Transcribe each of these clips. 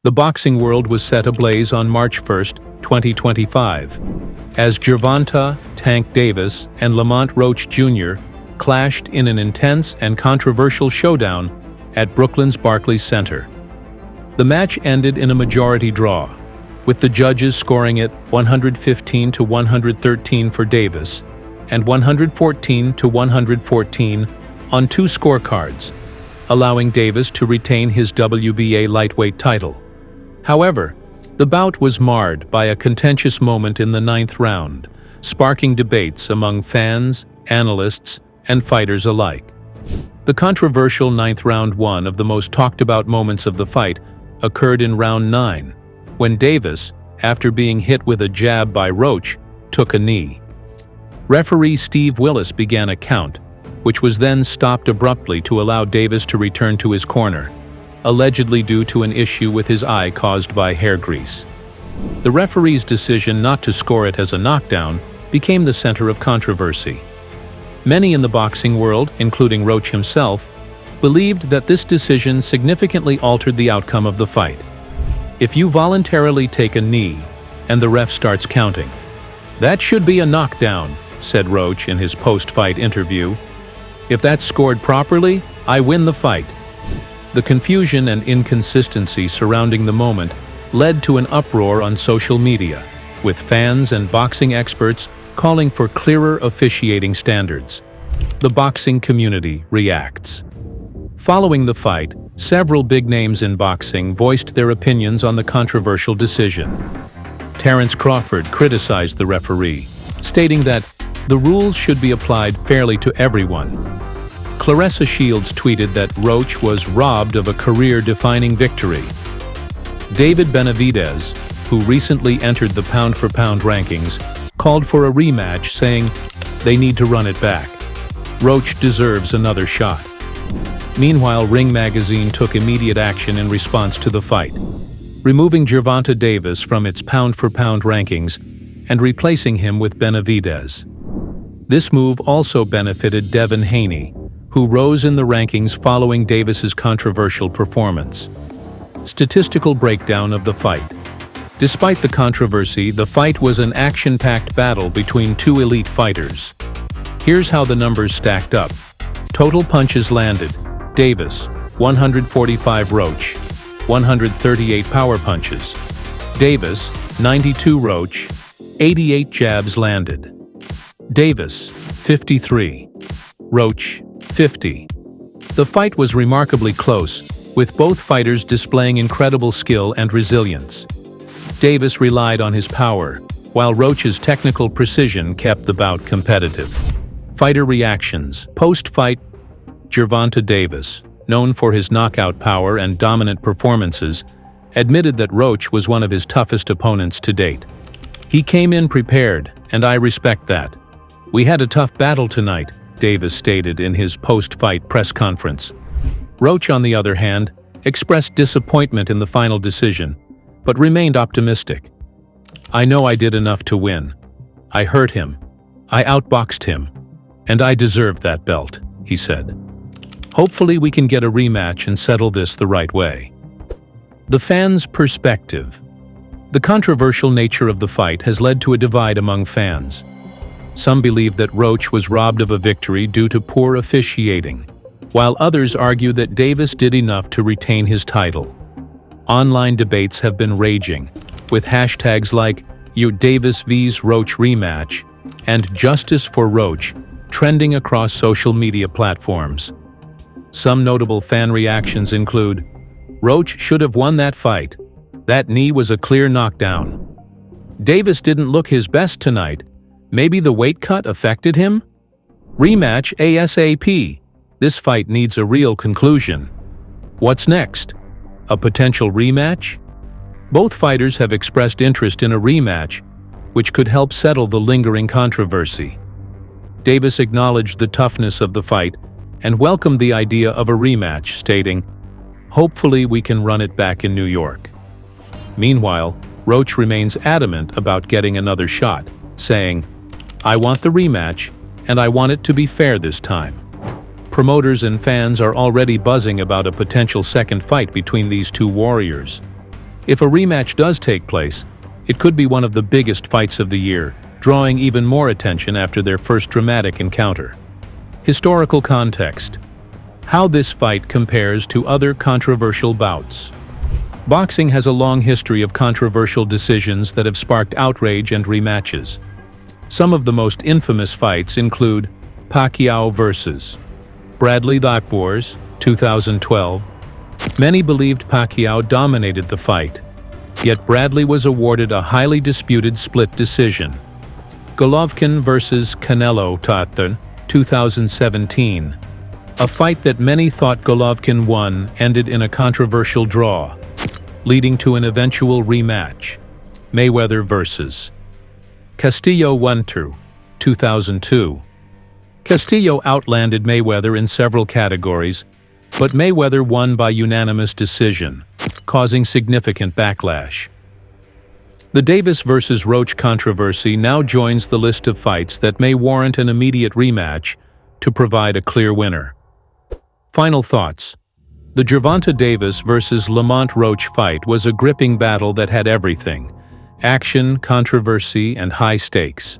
The boxing world was set ablaze on March 1, 2025, as Gervonta "Tank" Davis and Lamont Roach Jr. clashed in an intense and controversial showdown at Brooklyn's Barclays Center. The match ended in a majority draw, with the judges scoring it 115-113 for Davis and 114-114 on two scorecards, allowing Davis to retain his WBA lightweight title. However, the bout was marred by a contentious moment in the ninth round, sparking debates among fans, analysts, and fighters alike. The controversial ninth round, one of the most talked-about moments of the fight, occurred in round 9, when Davis, after being hit with a jab by Roach, took a knee. Referee Steve Willis began a count, which was then stopped abruptly to allow Davis to return to his corner, allegedly due to an issue with his eye caused by hair grease. The referee's decision not to score it as a knockdown became the center of controversy. Many in the boxing world, including Roach himself, believed that this decision significantly altered the outcome of the fight. If you voluntarily take a knee and the ref starts counting, that should be a knockdown, said Roach in his post-fight interview. If that's scored properly, I win the fight. The confusion and inconsistency surrounding the moment led to an uproar on social media, with fans and boxing experts calling for clearer officiating standards. The boxing community reacts. Following the fight, several big names in boxing voiced their opinions on the controversial decision. Terence Crawford criticized the referee, stating that the rules should be applied fairly to everyone. Claressa Shields tweeted that Roach was robbed of a career-defining victory. David Benavidez, who recently entered the pound-for-pound rankings, called for a rematch, saying they need to run it back. Roach deserves another shot. Meanwhile, Ring Magazine took immediate action in response to the fight, removing Gervonta Davis from its pound-for-pound rankings and replacing him with Benavidez. This move also benefited Devin Haney, who rose in the rankings following Davis's controversial performance. Statistical breakdown of the fight. Despite the controversy, the fight was an action-packed battle between two elite fighters. Here's how the numbers stacked up. Total punches landed: Davis, 145; Roach, 138 power punches. Davis, 92; Roach, 88 jabs landed. Davis, 53; Roach, 50. The fight was remarkably close, with both fighters displaying incredible skill and resilience. Davis relied on his power, while Roach's technical precision kept the bout competitive. Fighter reactions. Post-fight, Gervonta Davis, known for his knockout power and dominant performances, admitted that Roach was one of his toughest opponents to date. He came in prepared, and I respect that. We had a tough battle tonight, Davis stated in his post-fight press conference. Roach, on the other hand, expressed disappointment in the final decision, but remained optimistic. I know I did enough to win. I hurt him. I outboxed him. And I deserved that belt, he said. Hopefully we can get a rematch and settle this the right way. The fans' perspective. The controversial nature of the fight has led to a divide among fans. Some believe that Roach was robbed of a victory due to poor officiating, while others argue that Davis did enough to retain his title. Online debates have been raging, with hashtags like #Davis vs Roach rematch and Justice for Roach trending across social media platforms. Some notable fan reactions include, Roach should have won that fight. That knee was a clear knockdown. Davis didn't look his best tonight. Maybe the weight cut affected him? Rematch ASAP. This fight needs a real conclusion. What's next? A potential rematch? Both fighters have expressed interest in a rematch, which could help settle the lingering controversy. Davis acknowledged the toughness of the fight and welcomed the idea of a rematch, stating, "Hopefully we can run it back in New York." Meanwhile, Roach remains adamant about getting another shot, saying, "I want the rematch, and I want it to be fair this time." Promoters and fans are already buzzing about a potential second fight between these two warriors. If a rematch does take place, it could be one of the biggest fights of the year, drawing even more attention after their first dramatic encounter. Historical context: how this fight compares to other controversial bouts. Boxing has a long history of controversial decisions that have sparked outrage and rematches. Some of the most infamous fights include Pacquiao vs. Bradley the Wars, 2012. Many believed Pacquiao dominated the fight, yet Bradley was awarded a highly disputed split decision. Golovkin vs. Canelo, 2017. A fight that many thought Golovkin won ended in a controversial draw, leading to an eventual rematch. Mayweather vs. Castillo, 2002. Castillo outlanded Mayweather in several categories, but Mayweather won by unanimous decision, causing significant backlash. The Davis vs. Roach controversy now joins the list of fights that may warrant an immediate rematch to provide a clear winner. Final thoughts. The Gervonta Davis vs. Lamont Roach fight was a gripping battle that had everything: action, controversy, and high stakes.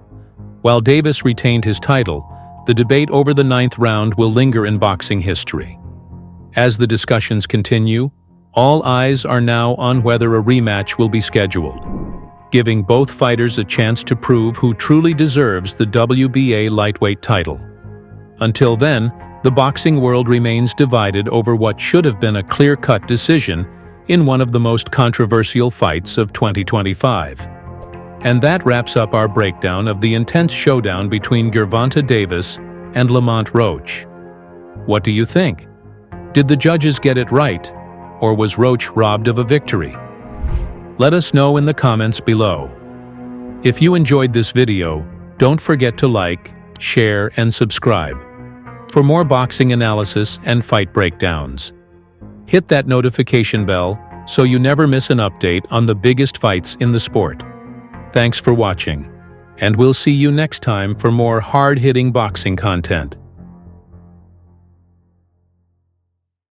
While Davis retained his title, the debate over the 9th round will linger in boxing history. As the discussions continue, all eyes are now on whether a rematch will be scheduled, giving both fighters a chance to prove who truly deserves the WBA lightweight title. Until then, the boxing world remains divided over what should have been a clear-cut decision in one of the most controversial fights of 2025. And that wraps up our breakdown of the intense showdown between Gervonta Davis and Lamont Roach. What do you think? Did the judges get it right, or was Roach robbed of a victory? Let us know in the comments below. If you enjoyed this video, don't forget to like, share, and subscribe for more boxing analysis and fight breakdowns. Hit that notification bell so you never miss an update on the biggest fights in the sport. Thanks for watching, and we'll see you next time for more hard-hitting boxing content.